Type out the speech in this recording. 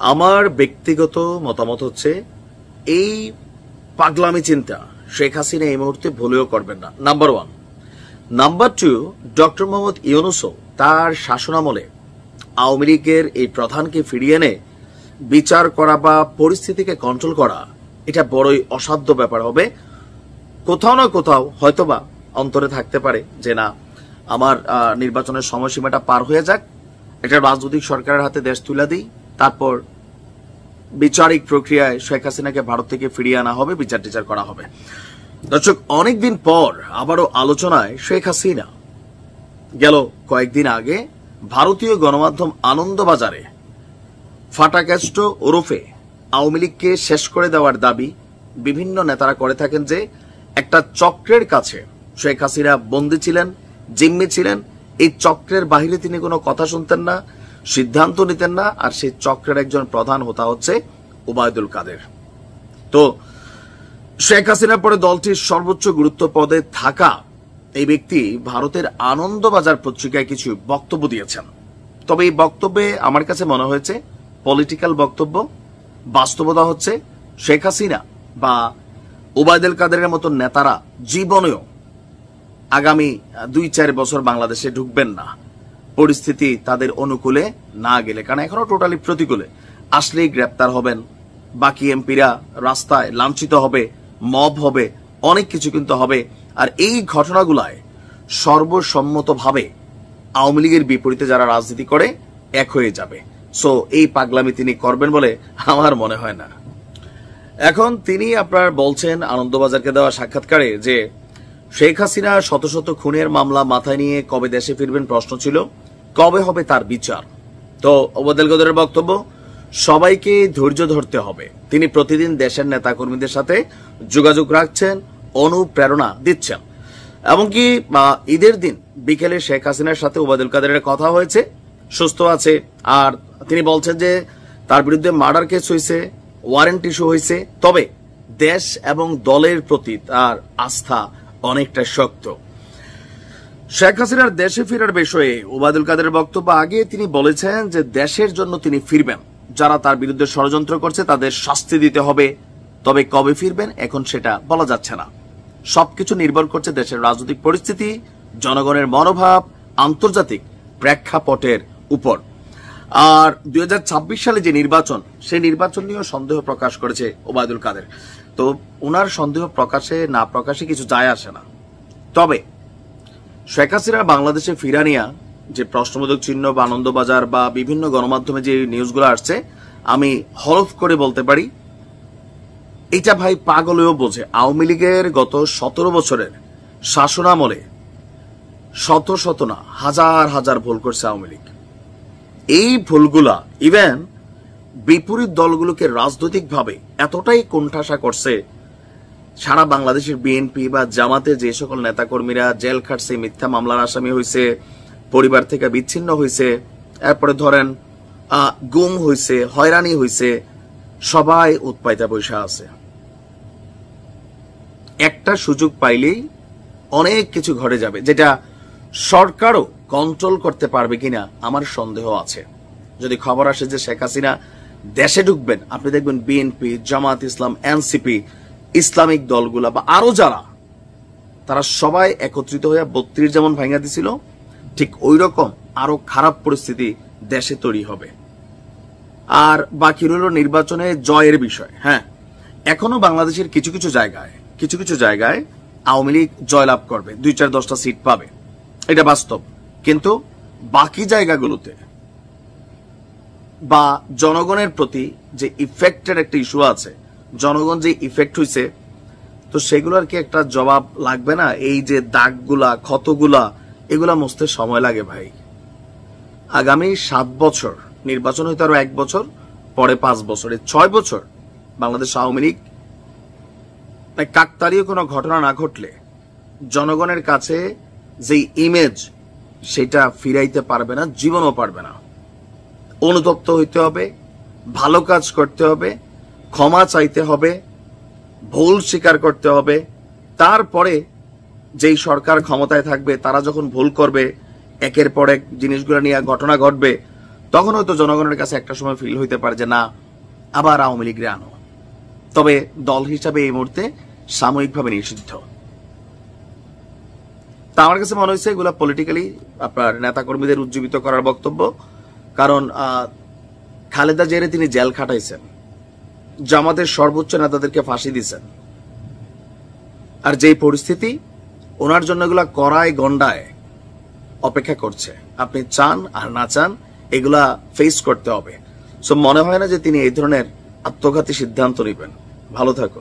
আমার ব্যক্তিগত মতামত হচ্ছে এই পাগলামি চিন্তা শেখ হাসিনা এই মুহূর্তে ভুলেও করবেন না, নাম্বার 1। নাম্বার 2, ডক্টর মোহাম্মদ ইউনূসও তার শাসনামলে আওয়ামী লীগের এই প্রধানকে ফিরিয়ে এনে বিচার করা বা পরিস্থিতিকে কন্ট্রোল করা এটা বড়ই অসাধ্য ব্যাপার হবে। কোথাও না কোথাও হয়তোবা অন্তরে থাকতে পারে যে না, আমার নির্বাচনের সময়সীমাটা পার হয়ে যাক, একটা রাজনৈতিক সরকারের হাতে দেশ তুলে দিই, তারপর বিচারিক প্রক্রিয়ায় শেখ হাসিনাকে ভারত থেকে ফিরিয়ে আনা হবে, বিচার টিচার করা হবে। দর্শক, অনেকদিন পর আবারও আলোচনায় শেখ হাসিনা। গেল কয়েকদিন আগে ভারতীয় গণমাধ্যম আনন্দবাজারে ফাটাক্যাস্ট ওরফে আওয়ামী লীগকে শেষ করে দেওয়ার দাবি বিভিন্ন নেতারা করে থাকেন যে একটা চক্রের কাছে শেখ হাসিনা বন্দী ছিলেন, জিম্মি ছিলেন। এই চক্রের বাহিরে তিনি কোনো কথা শুনতেন না, সিদ্ধান্ত নিতেন না, আর সেই চক্রের একজন প্রধান হতা হচ্ছে ওবায়দুল কাদের। তো শেখ হাসিনার পরে দলটির সর্বোচ্চ গুরুত্ব পদে থাকা এই ব্যক্তি ভারতের আনন্দবাজার পত্রিকায় কিছু বক্তব্য দিয়েছেন। তবে এই বক্তব্যে আমার কাছে মনে হয়েছে পলিটিক্যাল বক্তব্য। বাস্তবতা হচ্ছে শেখ হাসিনা বা ওবায়দুল কাদেরের মতো নেতারা জীবনেও আগামী 2-4 বছর বাংলাদেশে ঢুকবেন না, পরিস্থিতি তাদের অনুকূলে না গেলে। কারণ এখনো টোটালি প্রতিকূলে। আসলেই গ্রেপ্তার হবেন, বাকি এমপিরা রাস্তায় লাঞ্ছিত হবে, মব হবে, অনেক কিছু কিন্তু হবে। আর এই ঘটনাগুলায় সর্বসম্মতভাবে আওয়ামী লীগের বিপরীতে যারা রাজনীতি করে এক হয়ে যাবে। সো এই পাগলামি তিনি করবেন বলে আমার মনে হয় না। এখন তিনি আপনার বলছেন আনন্দবাজারকে দেওয়া সাক্ষাৎকারে যে শেখ হাসিনা শত শত খুনের মামলা মাথায় নিয়ে কবে দেশে ফিরবেন প্রশ্ন ছিল, কবে হবে তার বিচার। তো ওবায়দুল কাদেরের বক্তব্য, সবাইকে ধৈর্য ধরতে হবে। তিনি প্রতিদিন দেশের নেতাকর্মীদের সাথে যোগাযোগ রাখছেন, অনুপ্রেরণা দিচ্ছেন। এমনকি ঈদের দিন বিকেলে শেখ হাসিনার সাথে ওবায়দুল কাদেরের কথা হয়েছে, সুস্থ আছে। আর তিনি বলছেন যে তার বিরুদ্ধে মার্ডার কেস হয়েছে, ওয়ারেন্ট ইস্যু হয়েছে, তবে দেশ এবং দলের প্রতি তার আস্থা অনেকটা শক্ত। শেখ হাসিনার দেশে ফেরার বিষয়ে ওবায়দুল কাদেরের বক্তব্য আগে তিনি বলেছেন যে দেশের জন্য তিনি ফিরবেন, যারা তার বিরুদ্ধে ষড়যন্ত্র করছে তাদের শাস্তি দিতে হবে। তবে কবে ফিরবেন এখন সেটা বলা যাচ্ছে না। সবকিছু নির্ভর করছে দেশের রাজনৈতিক পরিস্থিতি, জনগণের মনোভাব, আন্তর্জাতিক প্রেক্ষাপটের উপর। আর 2026 সালে যে নির্বাচন, সেই নির্বাচন নিয়েও সন্দেহ প্রকাশ করেছে ওবায়দুল কাদের। তো ওনার সন্দেহ প্রকাশে না প্রকাশে কিছু যায় আসে না। তবে শেখ হাসিনা বাংলাদেশে ফিরা নিয়া যে প্রশ্নবোধক চিহ্ন বা আনন্দবাজার বা বিভিন্ন গণমাধ্যমে যে নিউজগুলো আসছে, আমি হলফ করে বলতে পারি এটা ভাই পাগলেও বোঝে। আওয়ামী লীগের গত 17 বছরের শাসনামলে শত শত না হাজার হাজার ভুল করছে আওয়ামী লীগ। এই ভুলগুলা ইভেন বিপরীত দলগুলোকে রাজনৈতিকভাবে এতটাই কোণঠাসা করছে, সারা বাংলাদেশের বিএনপি বা জামাতে যে সকল নেতাকর্মীরা জেল খাটছে, মিথ্যা মামলার আসামি হয়েছে, পরিবার থেকে বিচ্ছিন্ন হয়েছে, এরপরে ধরেন গুম হয়েছে, হয়রানি হয়েছে, সবাই উৎপাইতা বৈশা আছে। একটা সুযোগ পাইলেই অনেক কিছু ঘটে যাবে, যেটা সরকারও কন্ট্রোল করতে পারবে কিনা আমার সন্দেহ আছে। যদি খবর আসে যে শেখ হাসিনা দেশে ঢুকবেন, আপনি দেখবেন বিএনপি, জামাত ইসলাম, এনসিপি, ইসলামিক দলগুলা বা আরো যারা, তারা সবাই একত্রিত হয়ে 32 যেমন ভাঙা দিছিল, ঠিক ওই রকম আরো খারাপ পরিস্থিতি দেশে তৈরি হবে। আর বাকি রইল নির্বাচনে জয়ের বিষয়। হ্যাঁ, এখনো বাংলাদেশের কিছু কিছু জায়গায় আওয়ামী লীগ জয়লাভ করবে, 2-4-10টা সিট পাবে, এটা বাস্তব। কিন্তু বাকি জায়গাগুলোতে বা জনগণের প্রতি যে ইফেক্টের একটা ইস্যু আছে, জনগণ যে ইফেক্ট হয়েছে, তো সেগুলোর কি একটা জবাব লাগবে না? এই যে দাগগুলা, ক্ষতগুলা, এগুলা মুছতে সময় লাগে ভাই। আগামী 7 বছর, নির্বাচন হয়তো আরো 1 বছর, পরে 5 বছর, 6 বছর বাংলাদেশ আওয়ামী লীগ কাকতালীয় কোনো ঘটনা না ঘটলে জনগণের কাছে যে ইমেজ, সেটা ফিরাইতে পারবে না, জীবনও পারবে না। অনুতপ্ত হইতে হবে, ভালো কাজ করতে হবে, ক্ষমা চাইতে হবে, ভুল স্বীকার করতে হবে। তারপরে যেই সরকার ক্ষমতায় থাকবে তারা যখন ভুল করবে, একের পর এক জিনিসগুলো নিয়ে ঘটনা ঘটবে, তখন হয়তো জনগণের কাছে একটা সময় ফিল হইতে পারে যে না, আবার আওয়ামী লীগরে আনো। তবে দল হিসাবে এই মুহূর্তে সাময়িকভাবে নিষিদ্ধ। তা আমার কাছে মনে হয়েছে এগুলা পলিটিক্যালি আপনার নেতাকর্মীদের উজ্জীবিত করার বক্তব্য। কারণ খালেদা জিয়ারে তিনি জেল খাটাইছেন, জামাতের সর্বোচ্চ নেতাদেরকে ফাঁসি দিয়েছেন, আর যেই পরিস্থিতি ওনার জন্য এগুলা কড়ায় গন্ডায় অপেক্ষা করছে, আপনি চান আর না চান এগুলা ফেস করতে হবে। সো মনে হয় না যে তিনি এই ধরনের আত্মঘাতী সিদ্ধান্ত নেবেন। ভালো থাকুন।